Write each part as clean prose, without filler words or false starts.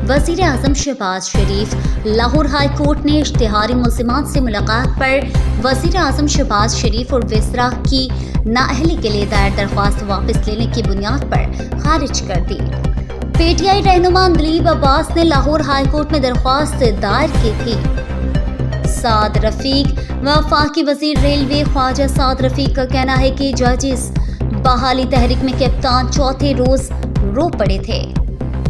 वज़ीर आज़म शहबाज शरीफ। Lahore high court ने इश्तिहारी मुल्ज़िमात से मुलाकात पर वज़ीर आज़म शहबाज शरीफ और विज़रा की नाअहली के लिए दायर दरख्वास्त वापस लेने की बुनियाद पर खारिज कर दी। पीटीआई रहनुमा दिलीप अब्बास ने लाहौर हाई कोर्ट में दरख्वास्त दायर की थी। साद रफीक वफाकी वज़ीर रेलवे ख्वाजा साद रफीक का कहना है कि जजेस बहाली तहरीक में कप्तान चौथे रोज रो पड़े थे।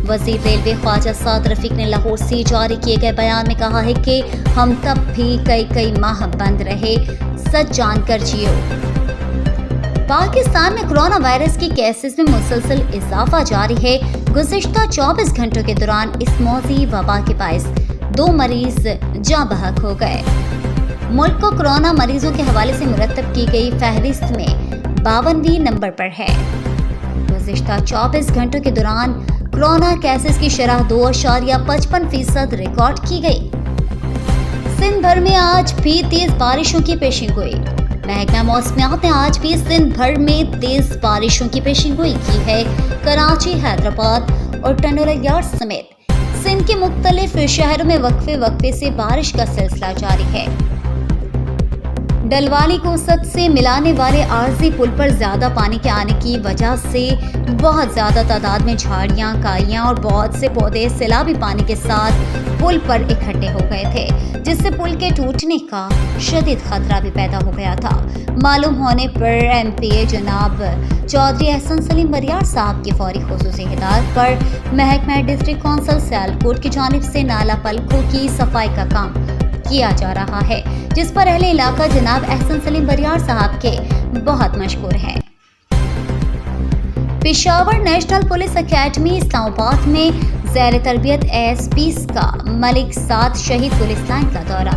वज़ीर रेलवे ख्वाजा साद रफीक ने लाहौर से जारी किए गए बयान में कहा है कि हम तब भी कई माह बंद रहे, सच जानकर जियो। पाकिस्तान में कोरोना वायरस की केसेस में मुसलसल इजाफा जारी है। गुज़िश्ता 24 घंटों के दौरान इस मौजी वबा के बाइस 2 मरीज जाँ बहक हो गए। मुल्क को कोरोना मरीजों के हवाले से मुरतब की गई फहरिस्त में 52वें नंबर पर है। गुज़िश्ता 24 घंटों के दौरान कोरोना केसेस की शरह 2.55% रिकॉर्ड की गई। सिंध भर में आज भी तेज बारिशों की पेशिनगोई। महकमा मौसमियात ने आज भी सिंध भर में तेज बारिशों की पेशिनगोई की है। कराची, हैदराबाद और टंडोरा यार्ड समेत सिंध के मुख्तलिफ शहरों में वक्फे से बारिश का सिलसिला जारी है। डलवाली को सत से मिलाने वाले आरजी पुल पर ज्यादा पानी के आने की वजह से बहुत ज्यादा तादाद में झाड़ियां, काइयां और बहुत से पौधे सैलाबी पानी के साथ पुल पर इकट्ठे हो गए थे, जिससे पुल के टूटने का शदीद खतरा भी पैदा हो गया था। मालूम होने पर एमपीए जनाब चौधरी एहसन सलीम बरियार साहब की फौरी खुसूसी हिदायत पर महकमा डिस्ट्रिक्ट कौंसिल सियालकोट की जानिब से नाला पलकों की सफाई का काम किया जा रहा है, जिस पर अहले इलाका जनाब एहसन सलीम बरियार साहब के बहुत मशहूर हैं। Peshawar national police academy Islamabad में ज़ैर तरबियत एएसपीज़ का मलिक साद शहीद पुलिस लाइन का दौरा।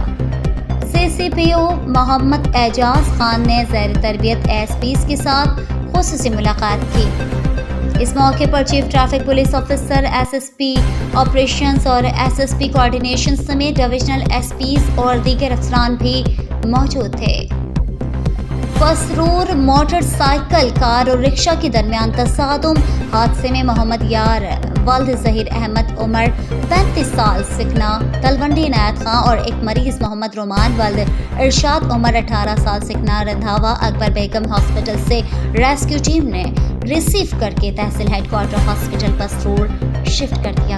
सीसीपीओ मोहम्मद एजाज खान ने ज़ैर तरबियत एएसपीज़ के साथ खुसूसी मुलाकात की। इस मौके पर chief traffic police officer, SSP operations और एसएसपी कोऑर्डिनेशन समेत डिविजनल एसपीज और दीगर अफसरान भी मौजूद थे। पसरूर मोटरसाइकिल, कार और रिक्शा के दरमियान तसादुम हादसे में मोहम्मद यार वालिद ज़हीर अहमद उमर 35 साल सिकना, तलवंडी इनायत खां और एक मरीज मोहम्मद रोमान वालिद इरशाद उमर 18 साल सिकना रंधावा अकबर बेगम हॉस्पिटल से रेस्क्यू टीम ने रिसीव करके तहसील हेडक्वार्टर हॉस्पिटल पसरूर शिफ्ट कर दिया